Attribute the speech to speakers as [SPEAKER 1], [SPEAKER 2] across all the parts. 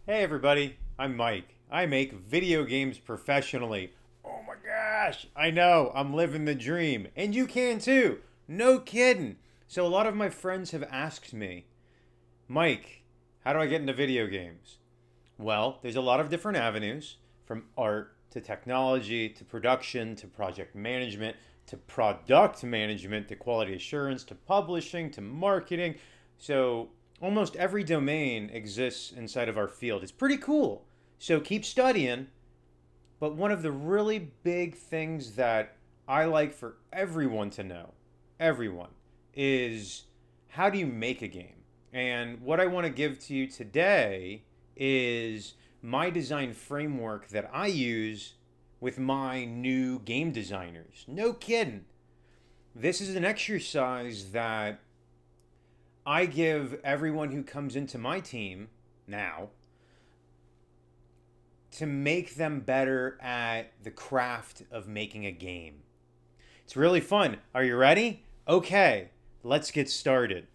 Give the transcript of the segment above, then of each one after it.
[SPEAKER 1] Hey everybody, I'm Mike. I make video games professionally. Oh my gosh, I know, I'm living the dream. And you can too. No kidding. So a lot of my friends have asked me, Mike, how do I get into video games? Well, there's a lot of different avenues, from art to technology to production to project management to product management to quality assurance to publishing to marketing. So almost every domain exists inside of our field. It's pretty cool. So keep studying. But one of the really big things that I like for everyone to know, everyone, is how do you make a game? And what I want to give to you today is my design framework that I use with my new game designers. No kidding. This is an exercise that I give everyone who comes into my team now to make them better at the craft of making a game. It's really fun. Are you ready? Okay, let's get started.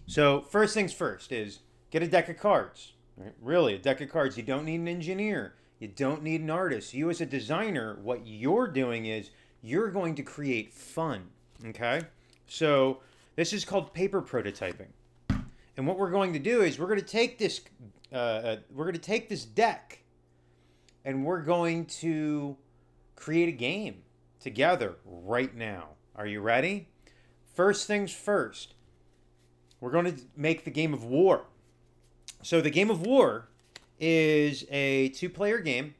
[SPEAKER 1] So, first things first is get a deck of cards. Right? Really, a deck of cards. You don't need an engineer. You don't need an artist. You, as a designer, what you're doing is you're going to create fun. Okay? So, this is called paper prototyping. And what we're going to do is we're going to take this deck and we're going to create a game together right now. Are you ready? First things first, we're going to make the game of war. So the game of war is a two-player game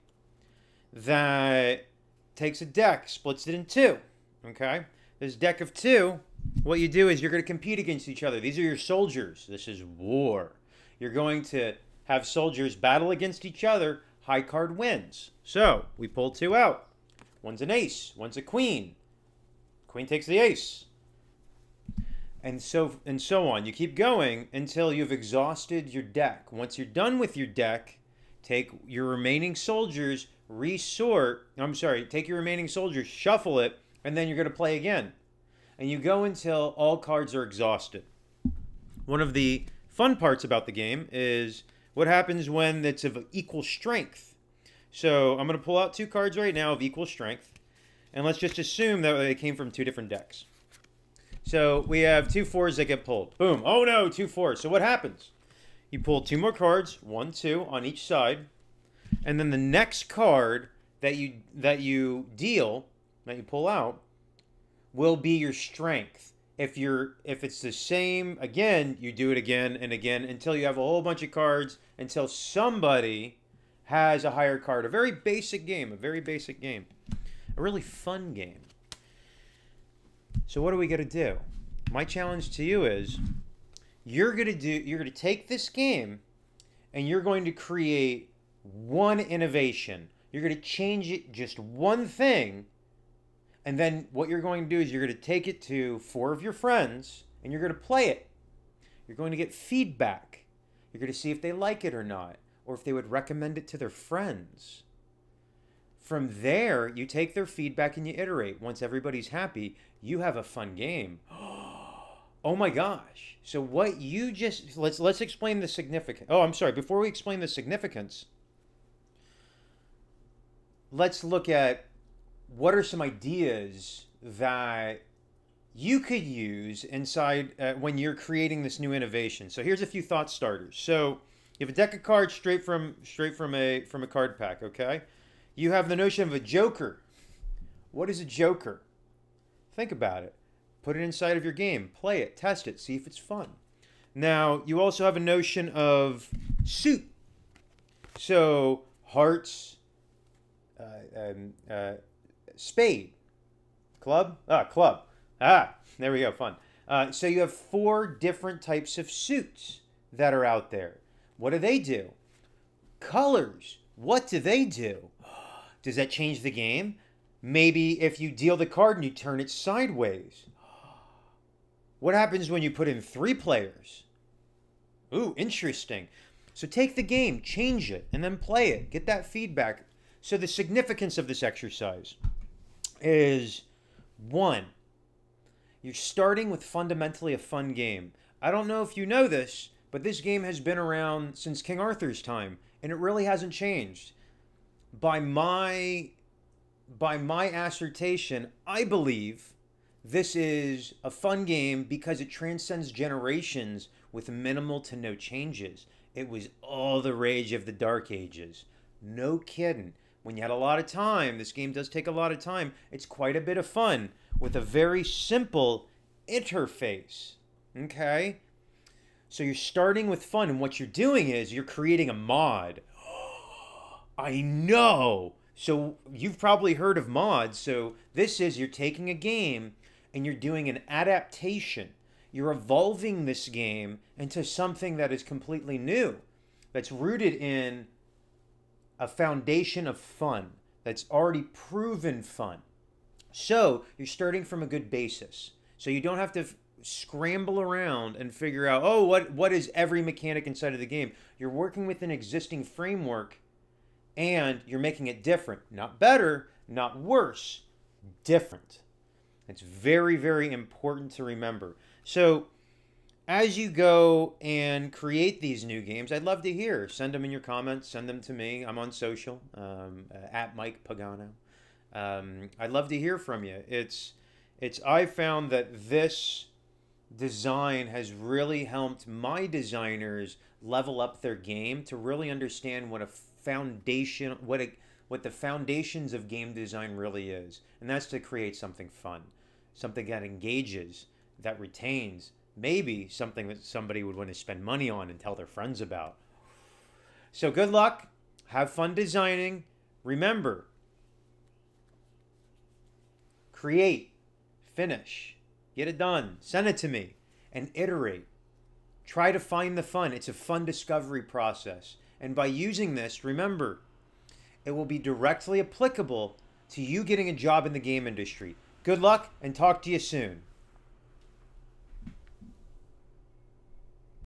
[SPEAKER 1] that takes a deck, splits it in two. Okay? This deck of two, what you do is you're going to compete against each other. These are your soldiers. This is war. You're going to have soldiers battle against each other. High card wins. So we pull two out. One's an ace. One's a queen. Queen takes the ace. And so on. You keep going until you've exhausted your deck. Once you're done with your deck, take your remaining soldiers, take your remaining soldiers, shuffle it, and then you're going to play again. And you go until all cards are exhausted. One of the fun parts about the game is what happens when it's of equal strength. So I'm going to pull out two cards right now of equal strength. And let's just assume that they came from two different decks. So we have two fours that get pulled. Boom. Oh no, two fours. So what happens? You pull two more cards, 1, 2 on each side. And then the next card that you pull out, will be your strength. If it's the same, again, you do it again and again until you have a whole bunch of cards, until somebody has a higher card. A very basic game. A really fun game. So what are we going to do? My challenge to you is you're going to take this game and you're going to create one innovation. You're going to change it just one thing. And then what you're going to do is you're going to take it to 4 of your friends and you're going to play it. You're going to get feedback. You're going to see if they like it or not, or if they would recommend it to their friends. From there, you take their feedback and you iterate. Once everybody's happy, you have a fun game. Oh my gosh. So what you just, let's explain the significance. Oh, I'm sorry. Before we explain the significance, let's look at what are some ideas that you could use inside when you're creating this new innovation. So here's a few thought starters. So you have a deck of cards straight from a card pack, okay? You have the notion of a joker. What is a joker? Think about it. Put it inside of your game. Play it. Test it. See if it's fun. Now, you also have a notion of suit. So hearts, spade, club, club. There we go, fun. So you have 4 different types of suits that are out there. What do they do? Colors. What do they do? Does that change the game? Maybe if you deal the card and you turn it sideways. What happens when you put in 3 players? Ooh, interesting. So take the game, change it, and then play it. Get that feedback. So the significance of this exercise is, 1, you're starting with fundamentally a fun game. I don't know if you know this, but but this game has been around since King Arthur's time, and it really hasn't changed. By my assertion, I believe this is a fun game because it transcends generations with minimal to no changes. It was all the rage of the Dark Ages. No kidding. When you had a lot of time, this game does take a lot of time, it's quite a bit of fun with a very simple interface. Okay? So you're starting with fun, and what you're doing is you're creating a mod. I know! So you've probably heard of mods. So this is, you're taking a game and you're doing an adaptation. You're evolving this game into something that is completely new, that's rooted in a foundation of fun, that's already proven fun. So you're starting from a good basis. So you don't have to scramble around and figure out, oh, what is every mechanic inside of the game. You're working with an existing framework and you're making it different. Not better, not worse, different. It's very, very important to remember. So as you go and create these new games, I'd love to hear. Send them in your comments. Send them to me. I'm on social, at Mike Pagano. I'd love to hear from you. I found that this design has really helped my designers level up their game to really understand what a foundation, what the foundations of game design really is. And that's to create something fun, something that engages, that retains, maybe something that somebody would want to spend money on and tell their friends about. So good luck. Have fun designing. Remember, create, finish, get it done, send it to me, and iterate. Try to find the fun. It's a fun discovery process. And by using this, remember, it will be directly applicable to you getting a job in the game industry. Good luck, and talk to you soon.